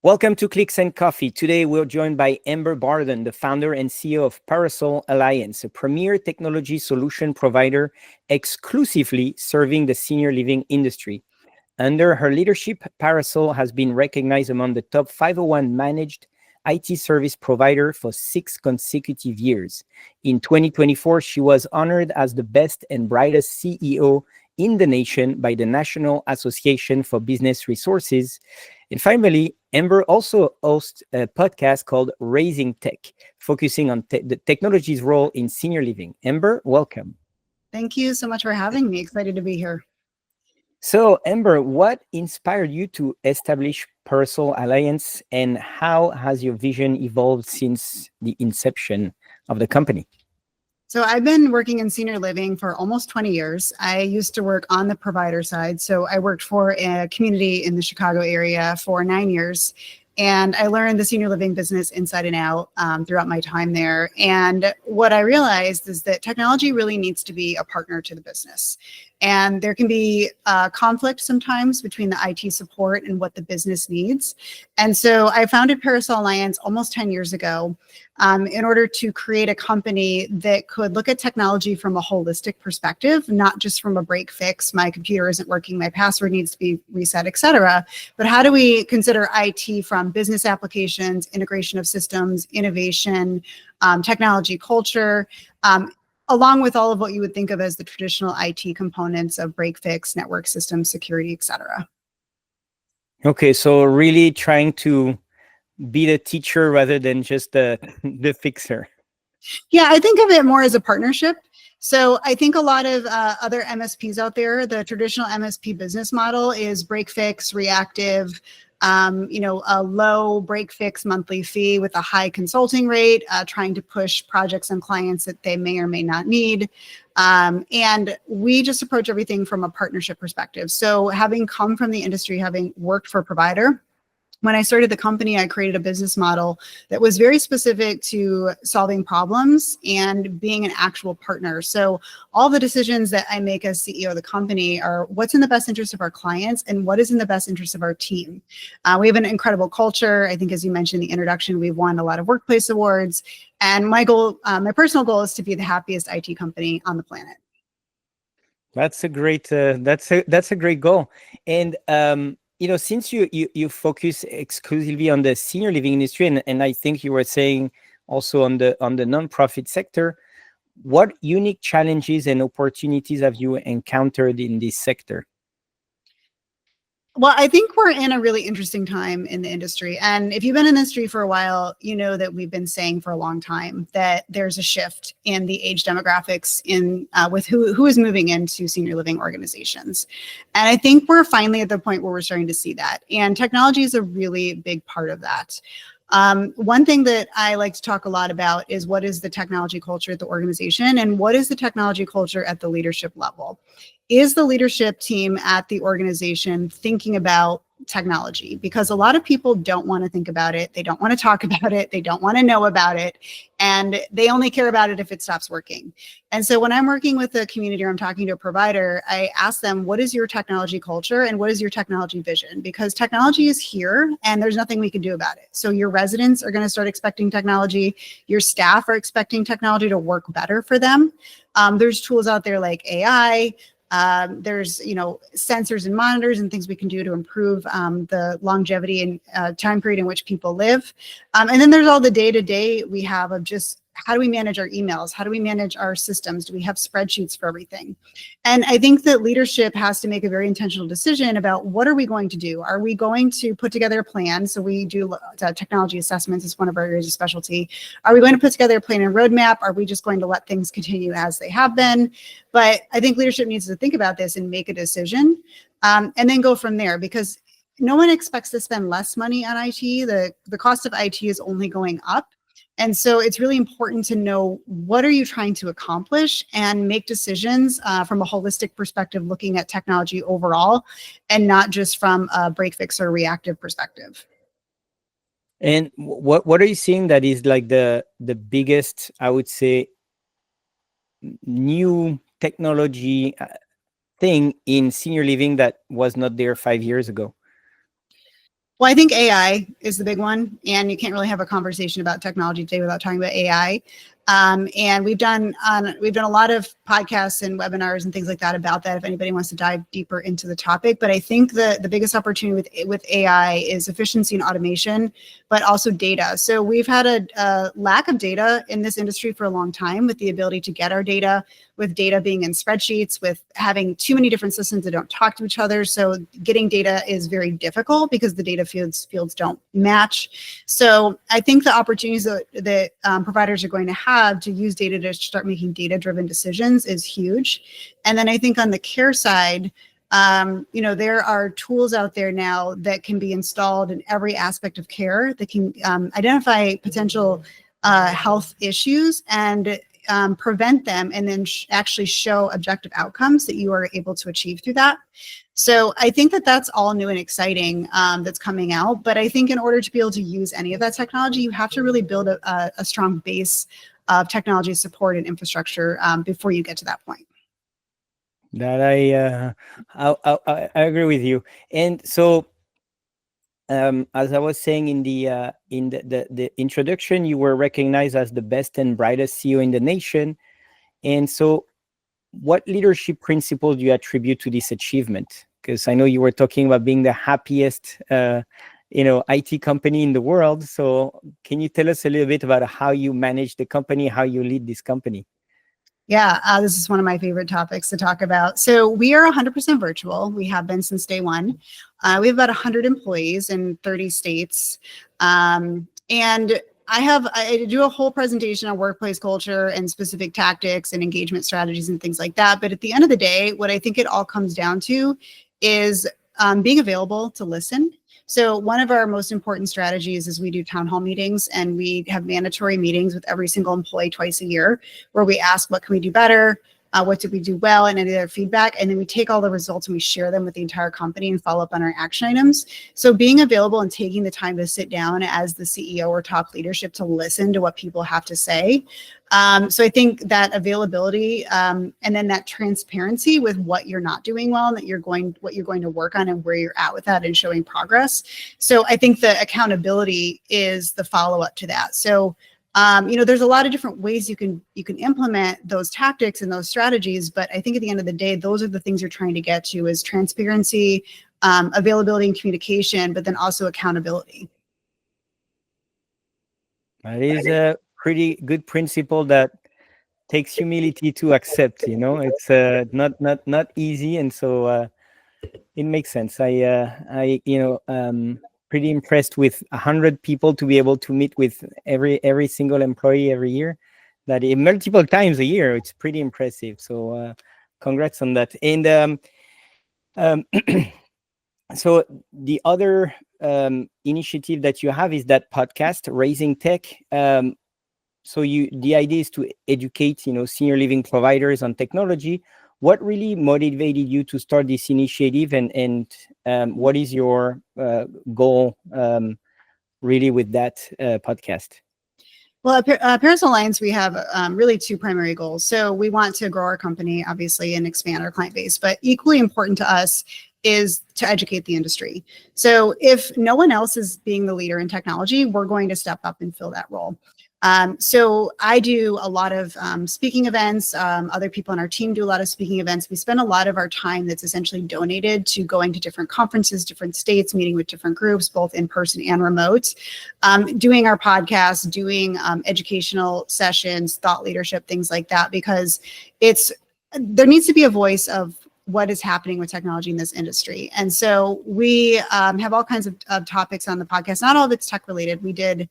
Welcome to Clicks and Coffee. Today, we're joined by Amber Bardon, the founder and CEO of Parasol Alliance, a premier technology solution provider exclusively serving the senior living industry. Under her leadership, Parasol has been recognized among the top 501 managed IT service provider for 6 consecutive years. In 2024, she was honored as the best and brightest CEO in the nation by the National Association for Business Resources. And finally, Amber also hosts a podcast called Raising Tech, focusing on the technology's role in senior living. Amber, welcome. Thank you so much for having me. Excited to be here. So, Amber, what inspired you to establish Parasol Alliance, and how has your vision evolved since the inception of the company? So I've been working in senior living for almost 20 years. I used to work on the provider side. So I worked for a community in the Chicago area for 9 years. And I learned the senior living business inside and out throughout my time there. And what I realized is that technology really needs to be a partner to the business. And there can be conflict sometimes between the IT support and what the business needs. And so I founded Parasol Alliance almost 10 years ago in order to create a company that could look at technology from a holistic perspective, not just from a break fix, my computer isn't working, my password needs to be reset, et cetera. But how do we consider IT from business applications, integration of systems, innovation, technology culture, along with all of what you would think of as the traditional IT components of break fix, network systems, security, et cetera. Okay, so really trying to be the teacher rather than just the fixer. Yeah, I think of it more as a partnership. So I think a lot of other MSPs out there, the traditional MSP business model is break fix, reactive, a low break fix monthly fee with a high consulting rate, trying to push projects and clients that they may or may not need. And we just approach everything from a partnership perspective. So having come from the industry, having worked for a provider, when I started the company, I created a business model that was very specific to solving problems and being an actual partner. So all the decisions that I make as CEO of the company are what's in the best interest of our clients and what is in the best interest of our team. We have an incredible culture. I think, as you mentioned in the introduction, we've won a lot of workplace awards. And my goal, my personal goal, is to be the happiest IT company on the planet. That's a great that's a great goal. And since you focus exclusively on the senior living industry, and I think you were saying also on the nonprofit sector, what unique challenges and opportunities have you encountered in this sector? Well, I think we're in a really interesting time in the industry. And if you've been in the industry for a while, you know that we've been saying for a long time that there's a shift in the age demographics in with who is moving into senior living organizations. And I think we're finally at the point where we're starting to see that. And technology is a really big part of that. One thing that I like to talk a lot about is what is the technology culture at the organization and what is the technology culture at the leadership level? Is the leadership team at the organization thinking about technology? Because a lot of people don't want to think about it. They don't want to talk about it. They don't want to know about it. And they only care about it if it stops working. And so when I'm working with a community or I'm talking to a provider, I ask them, what is your technology culture and what is your technology vision? Because technology is here and there's nothing we can do about it. So your residents are going to start expecting technology. Your staff are expecting technology to work better for them. There's tools out there like AI. There's, sensors and monitors and things we can do to improve the longevity and time period in which people live. And then there's all the day-to-day we have of just how do we manage our emails? How do we manage our systems? Do we have spreadsheets for everything? And I think that leadership has to make a very intentional decision about what are we going to do? Are we going to put together a plan? So we do technology assessments as one of our areas of specialty. Are we going to put together a plan and roadmap? Are we just going to let things continue as they have been? But I think leadership needs to think about this and make a decision and then go from there, because no one expects to spend less money on IT. The cost of IT is only going up. And so it's really important to know what are you trying to accomplish and make decisions from a holistic perspective, looking at technology overall and not just from a break fix or reactive perspective. And what are you seeing that is like the biggest, I would say, new technology thing in senior living that was not there 5 years ago? Well, I think AI is the big one, and you can't really have a conversation about technology today without talking about AI. And we've done a lot of podcasts and webinars and things like that about that. If anybody wants to dive deeper into the topic, but I think the biggest opportunity with AI is efficiency and automation, but also data. So we've had a lack of data in this industry for a long time, with the ability to get our data, with data being in spreadsheets, with having too many different systems that don't talk to each other. So getting data is very difficult because the data fields don't match. So I think the opportunities that providers are going to have to use data to start making data-driven decisions is huge. And then I think on the care side, there are tools out there now that can be installed in every aspect of care that can identify potential health issues and prevent them, and then actually show objective outcomes that you are able to achieve through that. So I think that that's all new and exciting that's coming out. But I think in order to be able to use any of that technology, you have to really build a strong base of technology support and infrastructure before you get to that point. That I agree with you. And so, as I was saying in the introduction, you were recognized as the best and brightest CEO in the nation. And so, what leadership principle do you attribute to this achievement? Because I know you were talking about being the happiest, IT company in the world. So, can you tell us a little bit about how you manage the company, how you lead this company? Yeah, this is one of my favorite topics to talk about. So we are 100% virtual. We have been since day one. We have about 100 employees in 30 states. And I do a whole presentation on workplace culture and specific tactics and engagement strategies and things like that. But at the end of the day, what I think it all comes down to is being available to listen. So one of our most important strategies is we do town hall meetings, and we have mandatory meetings with every single employee twice a year, where we ask, what can we do better? What did we do well, and any other feedback? And then we take all the results and we share them with the entire company and follow up on our action items. So being available and taking the time to sit down as the CEO or top leadership to listen to what people have to say. So I think that availability and then that transparency with what you're not doing well and what you're going to work on and where you're at with that and showing progress. So I think the accountability is the follow-up to that. So there's a lot of different ways you can implement those tactics and those strategies, but I think at the end of the day, those are the things you're trying to get to: is transparency, availability and communication, but then also accountability. That is a pretty good principle that takes humility to accept. It's not easy, and so it makes sense. Pretty impressed with 100 people to be able to meet with every single employee every year, that multiple times a year. It's pretty impressive. So congrats on that. And so the other initiative that you have is that podcast, Raising Tech. So the idea is to educate senior living providers on technology. What really motivated you to start this initiative, and what is your goal really with that podcast? Well, at Parasol Alliance, we have really two primary goals. So we want to grow our company, obviously, and expand our client base. But equally important to us is to educate the industry. So if no one else is being the leader in technology, we're going to step up and fill that role. So I do a lot of speaking events. Other people on our team do a lot of speaking events. We spend a lot of our time that's essentially donated to going to different conferences, different states, meeting with different groups, both in person and remote, doing our podcasts, doing educational sessions, thought leadership, things like that, because there needs to be a voice of what is happening with technology in this industry. And so we have all kinds of topics on the podcast. Not all of it's tech related. We're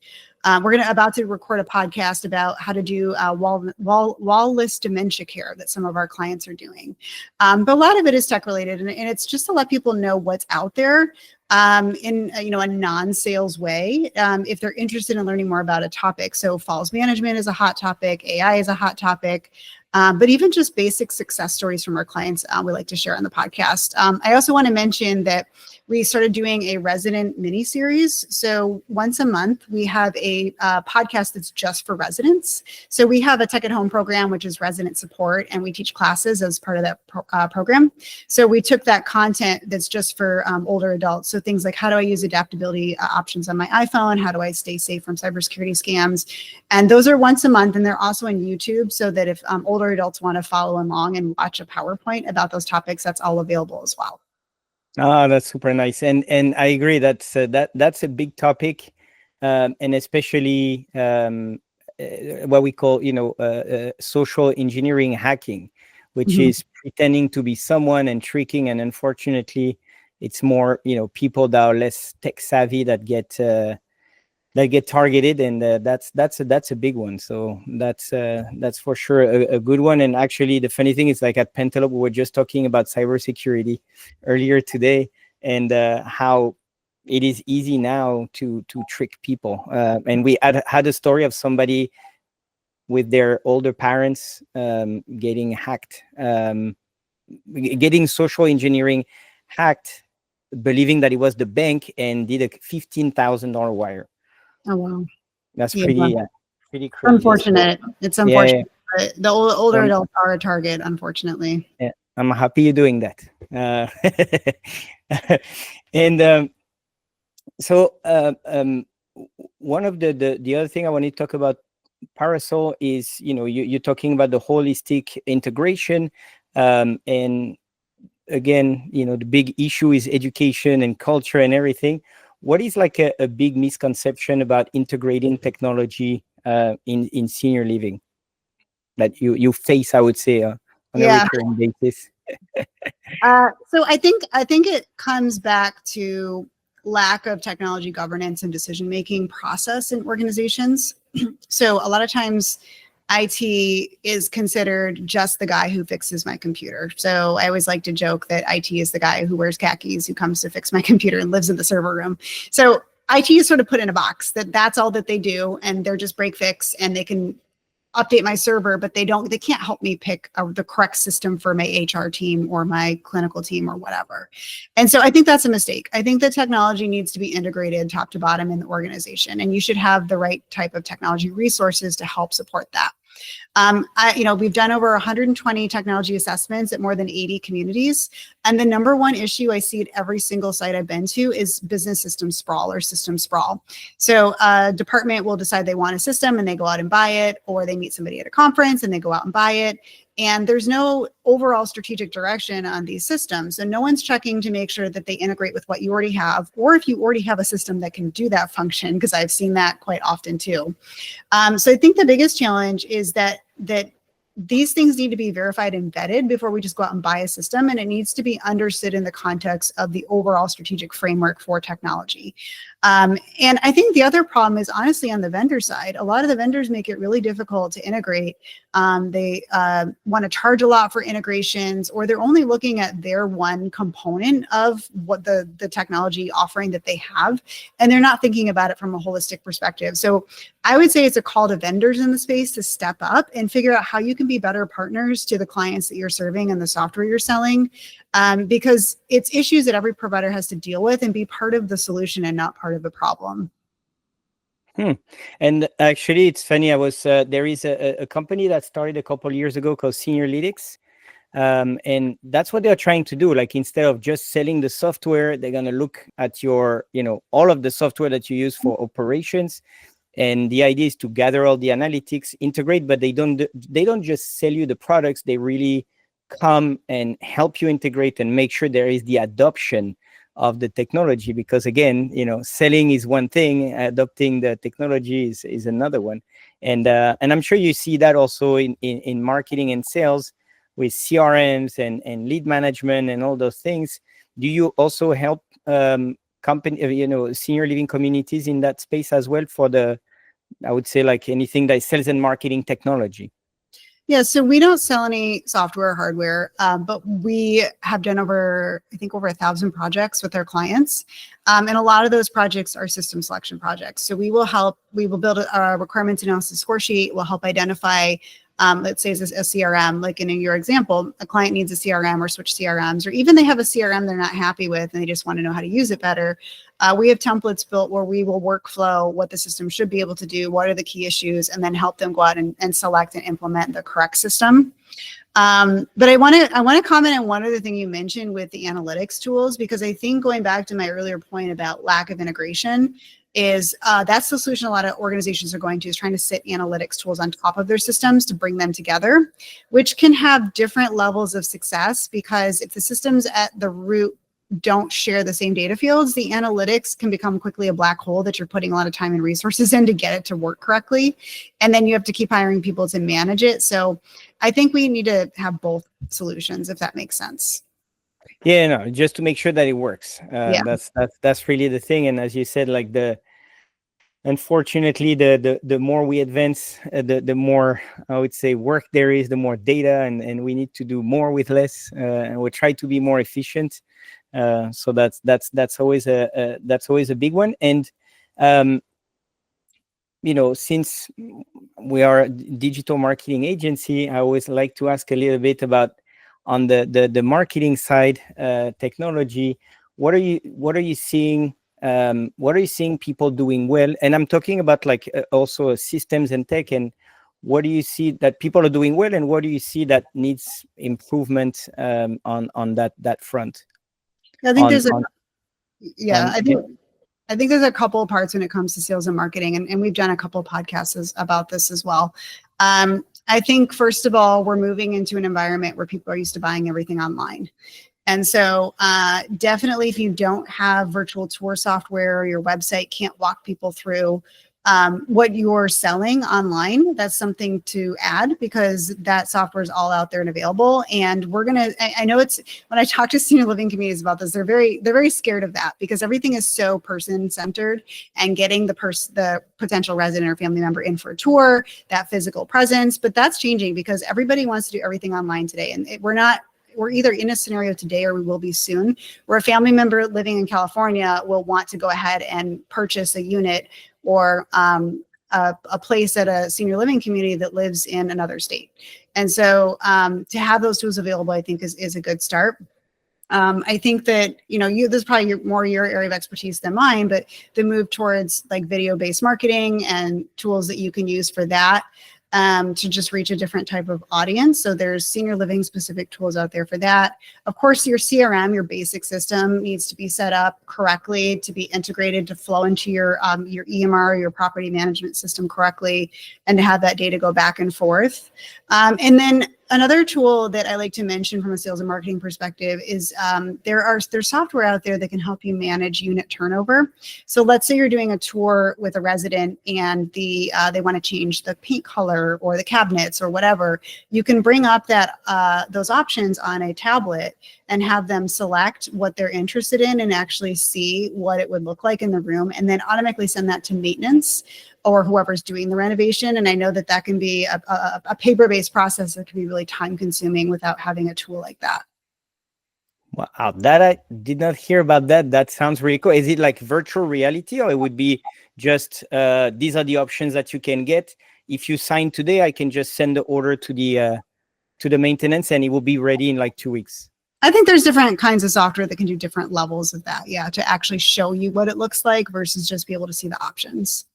about to record a podcast about how to do wall-less dementia care that some of our clients are doing. But a lot of it is tech related, and it's just to let people know what's out there in a non-sales way, if they're interested in learning more about a topic. So falls management is a hot topic. AI is a hot topic. But even just basic success stories from our clients, we like to share on the podcast. I also want to mention that we started doing a resident mini series. So once a month, we have a podcast that's just for residents. So we have a Tech at Home program, which is resident support, and we teach classes as part of that program. So we took that content that's just for older adults. So things like, how do I use adaptability options on my iPhone? How do I stay safe from cybersecurity scams? And those are once a month, and they're also on YouTube, so that if older adults want to follow along and watch a PowerPoint about those topics, that's all available as well. Ah, that's super nice, and I agree that's that's a big topic, and especially what we call social engineering hacking, which is pretending to be someone and tricking, and unfortunately, it's more people that are less tech savvy that get targeted, and that's a big one. So that's for sure a good one. And actually, the funny thing is, like at Pentelope, we were just talking about cybersecurity earlier today, and how it is easy now to trick people. And we had a story of somebody with their older parents getting hacked, getting social engineering hacked, believing that it was the bank, and did a $15,000 wire. Oh, wow. That's pretty crazy. Unfortunate. It's unfortunate. Yeah. But the older adults are a target, unfortunately. Yeah, I'm happy you're doing that. And so one of the other thing I want to talk about Parasol is, you're talking about the holistic integration, and again, the big issue is education and culture and everything. What is like a big misconception about integrating technology in senior living that you face, I would say, on a recurring basis? So I think it comes back to lack of technology governance and decision-making process in organizations. So a lot of times IT is considered just the guy who fixes my computer. So I always like to joke that IT is the guy who wears khakis, who comes to fix my computer and lives in the server room. So IT is sort of put in a box that's all that they do, and they're just break fix, and they can update my server, but they can't help me pick the correct system for my HR team or my clinical team or whatever. And so I think that's a mistake. I think the technology needs to be integrated top to bottom in the organization, and you should have the right type of technology resources to help support that. We've done over 120 technology assessments at more than 80 communities. And the number one issue I see at every single site I've been to is business system sprawl or system sprawl. So a department will decide they want a system and they go out and buy it, or they meet somebody at a conference and they go out and buy it. And there's no overall strategic direction on these systems. And no one's checking to make sure that they integrate with what you already have, or if you already have a system that can do that function, because I've seen that quite often too. So I think the biggest challenge is that these things need to be verified and vetted before we just go out and buy a system, and it needs to be understood in the context of the overall strategic framework for technology. And I think the other problem is honestly on the vendor side. A lot of the vendors make it really difficult to integrate. They want to charge a lot for integrations, or they're only looking at their one component of what the technology offering that they have, and they're not thinking about it from a holistic perspective. So I would say it's a call to vendors in the space to step up and figure out how you can be better partners to the clients that you're serving and the software you're selling, because it's issues that every provider has to deal with, and be part of the solution and not part of the problem. And actually, it's funny. There is a company that started a couple of years ago called Seniorlytics. And that's what they're trying to do. Like, instead of just selling the software, they're going to look at your, all of the software that you use for operations. And the idea is to gather all the analytics, integrate, but they don't just sell you the products. They really come and help you integrate and make sure there is the adoption of the technology. Because again, selling is one thing, adopting the technology is another one. And I'm sure you see that also in marketing and sales with CRMs and lead management and all those things. Do you also help senior living communities in that space as well, for I would say, like anything that is sales and marketing technology? Yeah, so we don't sell any software or hardware, but we have done over 1,000 projects with our clients. And a lot of those projects are system selection projects. So we will build a requirements analysis score sheet. We'll help identify let's say is a CRM, like in your example, a client needs a CRM or switch CRMs, or even they have a CRM they're not happy with and they just want to know how to use it better. We have templates built where we will workflow what the system should be able to do, what are the key issues, and then help them go out and select and implement the correct system. But I want to comment on one other thing you mentioned with the analytics tools, because I think going back to my earlier point about lack of integration is that's the solution a lot of organizations are going to, is trying to sit analytics tools on top of their systems to bring them together, which can have different levels of success, because if the systems at the root don't share the same data fields, the analytics can become quickly a black hole that you're putting a lot of time and resources in to get it to work correctly. And then you have to keep hiring people to manage it. So I think we need to have both solutions, if that makes sense. Yeah, no, just to make sure that it works. Yeah. That's really the thing. And as you said, like unfortunately, the more we advance, the more, I would say, work there is, the more data, and we need to do more with less, and we try to be more efficient. So that's always a big one. And since we are a digital marketing agency, I always like to ask a little bit about, on the marketing side, technology. What are you seeing? What are you seeing people doing well? And I'm talking about like also systems and tech. And what do you see that people are doing well, and what do you see that needs improvement on that front? I think I think there's a couple of parts when it comes to sales and marketing, and we've done a couple of podcasts about this as well. I think, first of all, we're moving into an environment where people are used to buying everything online. And so definitely, if you don't have virtual tour software, or your website can't walk people through what you're selling online, that's something to add, because that software is all out there and available. And I know it's, when I talk to senior living communities about this, they're very scared of that, because everything is so person centered, and getting the potential resident or family member in for a tour, that physical presence. But that's changing, because everybody wants to do everything online today. And we're either in a scenario today, or we will be soon, where a family member living in California will want to go ahead and purchase a unit or a place at a senior living community that lives in another state. And so to have those tools available, I think is a good start. I think that, this is probably more your area of expertise than mine, but the move towards like video-based marketing and tools that you can use for that, to just reach a different type of audience. So there's senior living specific tools out there for that. Of course, your CRM, your basic system, needs to be set up correctly to be integrated to flow into your EMR, your property management system correctly, and to have that data go back and forth. And then another tool that I like to mention from a sales and marketing perspective is there's software out there that can help you manage unit turnover. So let's say you're doing a tour with a resident, and they want to change the paint color or the cabinets or whatever. You can bring up those options on a tablet and have them select what they're interested in, and actually see what it would look like in the room, and then automatically send that to maintenance or whoever's doing the renovation. And I know that can be a paper-based process that can be really time-consuming without having a tool like that. Wow, that I did not hear about that. That sounds really cool. Is it like virtual reality, or it would be just these are the options that you can get? If you sign today, I can just send the order to the maintenance, and it will be ready in like 2 weeks. I think there's different kinds of software that can do different levels of that. Yeah, to actually show you what it looks like versus just be able to see the options.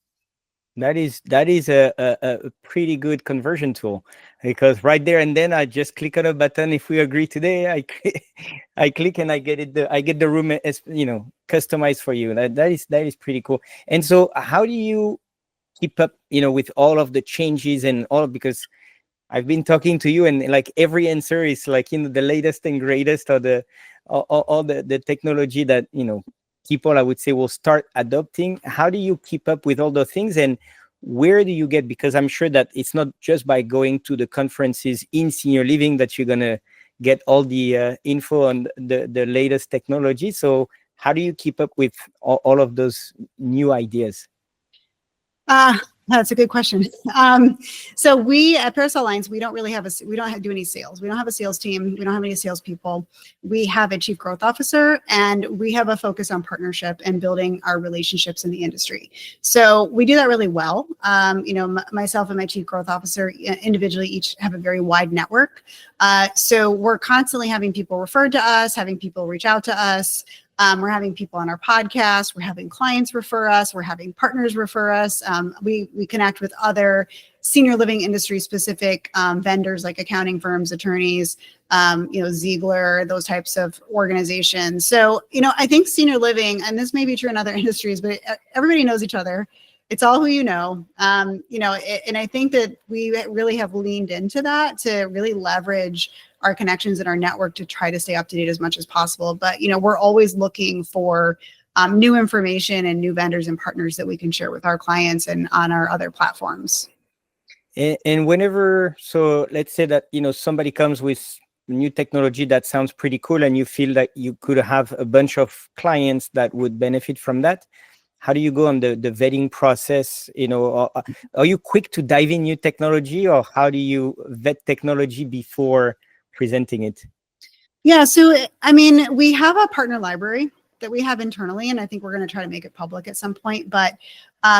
That is a pretty good conversion tool, because right there and then I just click on a button. If we agree today, I click and I get the room as customized for you. That is pretty cool. And so how do you keep up with all of the changes and because I've been talking to you, and like every answer is like the latest and greatest, or all the technology that people, I would say, will start adopting. How do you keep up with all those things, and where do you get? Because I'm sure that it's not just by going to the conferences in senior living that you're gonna get all the info on the latest technology. So how do you keep up with all of those new ideas? That's a good question. So we at Parasol Alliance, we don't really have do any sales. We don't have a sales team. We don't have any salespeople. We have a chief growth officer, and we have a focus on partnership and building our relationships in the industry. So we do that really well. Myself and my chief growth officer individually each have a very wide network. So we're constantly having people referred to us, having people reach out to us. We're having people on our podcast. We're having clients refer us. We're having partners refer us. We connect with other senior living industry specific vendors like accounting firms, attorneys, Ziegler, those types of organizations. So, I think senior living, and this may be true in other industries, but everybody knows each other. It's all who you know. And I think that we really have leaned into that to really leverage our connections and our network to try to stay up to date as much as possible. But, we're always looking for new information and new vendors and partners that we can share with our clients and on our other platforms. And whenever, so let's say that, somebody comes with new technology that sounds pretty cool and you feel that you could have a bunch of clients that would benefit from that. How do you go on the vetting process? Are you quick to dive in new technology, or how do you vet technology before presenting it? Yeah, so we have a partner library that we have internally, and I think we're going to try to make it public at some point. But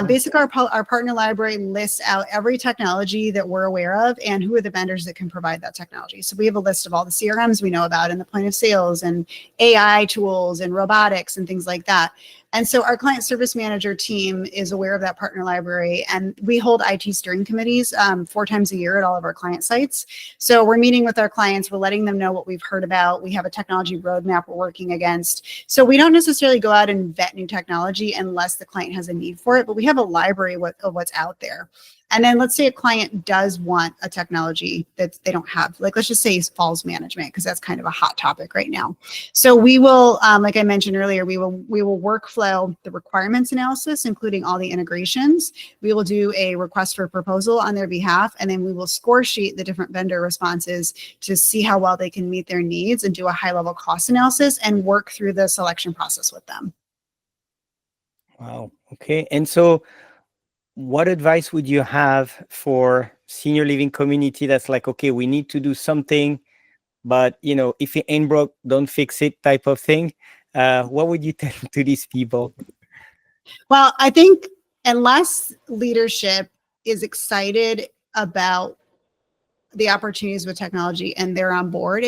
basically, our partner library lists out every technology that we're aware of and who are the vendors that can provide that technology. So we have a list of all the CRMs we know about and the point of sales and AI tools and robotics and things like that. And so our client service manager team is aware of that partner library, and we hold IT steering committees 4 times a year at all of our client sites. So we're meeting with our clients, we're letting them know what we've heard about. We have a technology roadmap we're working against. So we don't necessarily go out and vet new technology unless the client has a need for it, but we have a library of what's out there. And then let's say a client does want a technology that they don't have, like let's just say falls management, because that's kind of a hot topic right now. So we will, like I mentioned earlier, we will workflow the requirements analysis, including all the integrations. We will do a request for proposal on their behalf, and then we will score sheet the different vendor responses to see how well they can meet their needs and do a high level cost analysis and work through the selection process with them. Wow. Okay. And so what advice would you have for senior living community that's like, okay, we need to do something, but if it ain't broke, don't fix it type of thing? What would you tell to these people? Well, I think unless leadership is excited about the opportunities with technology and they're on board,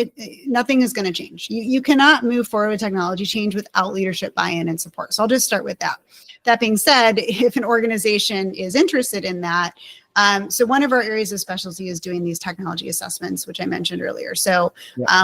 nothing is going to change. You cannot move forward with technology change without leadership buy-in and support. So I'll just start with that. That being said, if an organization is interested in that, so one of our areas of specialty is doing these technology assessments, which I mentioned earlier. So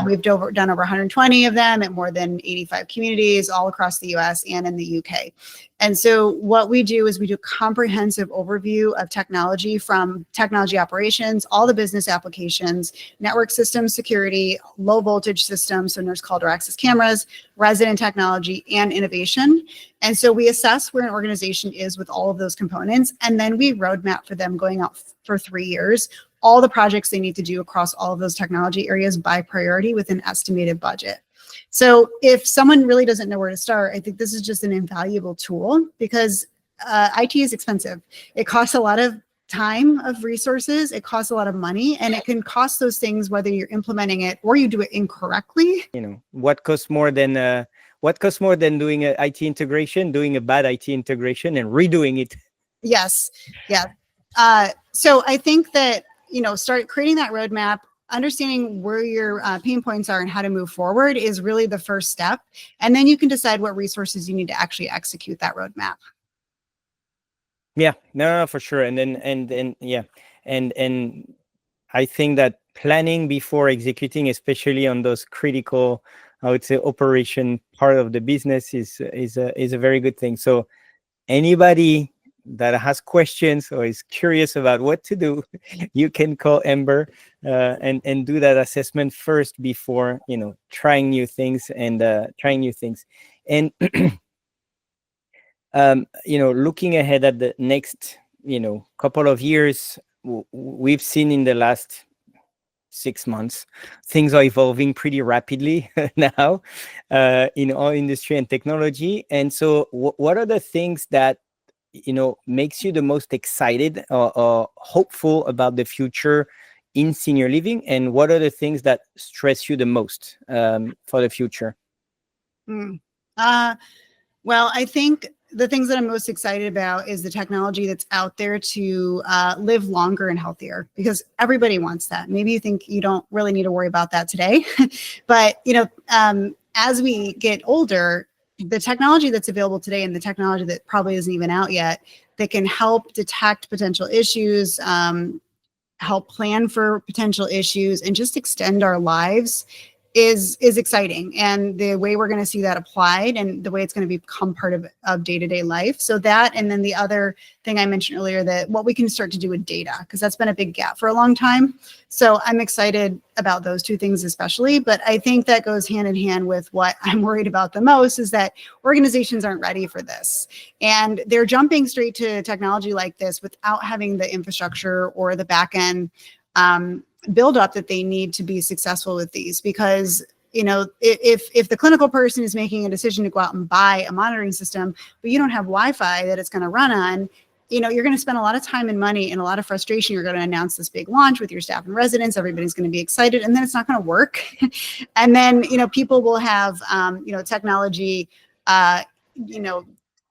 we've done over 120 of them at more than 85 communities all across the US and in the UK. And so what we do is we do a comprehensive overview of technology, from technology operations, all the business applications, network systems, security, low voltage systems, so nurse call door access cameras, resident technology, and innovation. And so we assess where an organization is with all of those components, and then we roadmap for them going out for 3 years, all the projects they need to do across all of those technology areas by priority with an estimated budget. So if someone really doesn't know where to start, I think this is just an invaluable tool, because IT is expensive. It costs a lot of time, of resources, it costs a lot of money, and it can cost those things whether you're implementing it or you do it incorrectly. What costs more than doing an IT integration, doing a bad IT integration and redoing it? Yes. Yeah. So I think that, start creating that roadmap, understanding where your pain points are and how to move forward is really the first step. And then you can decide what resources you need to actually execute that roadmap. Yeah, no, for sure. And I think that planning before executing, especially on those critical, I would say, operation part of the business is a very good thing. So anybody that has questions or is curious about what to do, you can call Amber and do that assessment first before trying new things. And looking ahead at the next couple of years, we've seen in the last 6 months things are evolving pretty rapidly now in our industry and technology. And so what are the things that makes you the most excited or hopeful about the future in senior living, and what are the things that stress you the most for the future? Well, I think the things that I'm most excited about is the technology that's out there to live longer and healthier, because everybody wants that. Maybe you think you don't really need to worry about that today, but as we get older, the technology that's available today and the technology that probably isn't even out yet that can help detect potential issues, help plan for potential issues, and just extend our lives is exciting. And the way we're going to see that applied and the way it's going to become part of day-to-day life. So that, and then the other thing I mentioned earlier, that what we can start to do with data, because that's been a big gap for a long time. So I'm excited about those two things especially, but I think that goes hand in hand with what I'm worried about the most, is that organizations aren't ready for this. And they're jumping straight to technology like this without having the infrastructure or the back end build up that they need to be successful with these. Because if the clinical person is making a decision to go out and buy a monitoring system, but you don't have Wi-Fi that it's going to run on, you're going to spend a lot of time and money and a lot of frustration. You're going to announce this big launch with your staff and residents. Everybody's going to be excited, and then it's not going to work. And then people will have technology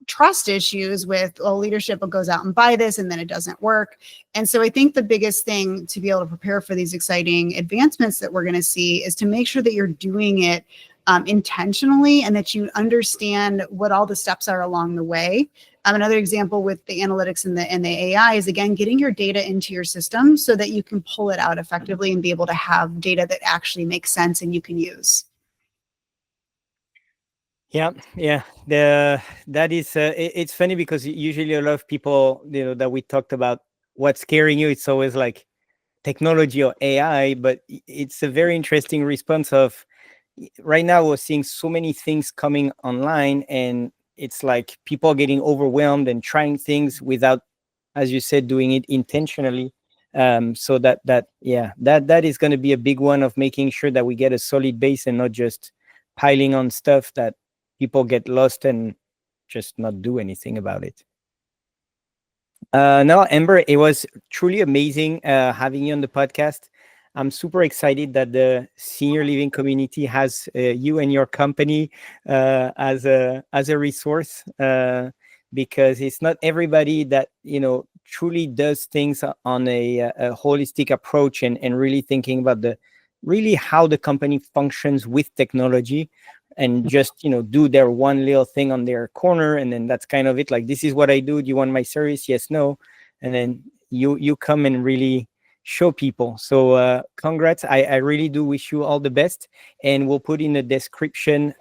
trust issues with, leadership goes out and buy this and then it doesn't work. And so I think the biggest thing to be able to prepare for these exciting advancements that we're going to see is to make sure that you're doing it intentionally, and that you understand what all the steps are along the way. Another example with the analytics and the AI is, again, getting your data into your system so that you can pull it out effectively and be able to have data that actually makes sense and you can use. Yeah. That is it's funny because usually a lot of people that we talked about what's scaring you, it's always like technology or AI, but it's a very interesting response of right now we're seeing so many things coming online, and it's like people getting overwhelmed and trying things without, as you said, doing it intentionally. So that is going to be a big one of making sure that we get a solid base and not just piling on stuff that people get lost and just not do anything about it. No, Amber, it was truly amazing having you on the podcast. I'm super excited that the senior living community has you and your company as a resource, because it's not everybody that truly does things on a holistic approach and really thinking about how the company functions with technology, and just do their one little thing on their corner, and then that's kind of it. Like, this is what I do. Do you want my service? Yes, no. And then you come and really show people. So congrats. I really do wish you all the best, and we'll put in the description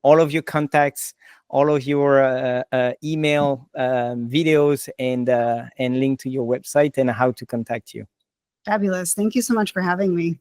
all of your contacts, all of your email, videos, and link to your website and how to contact you. Fabulous. Thank you so much for having me.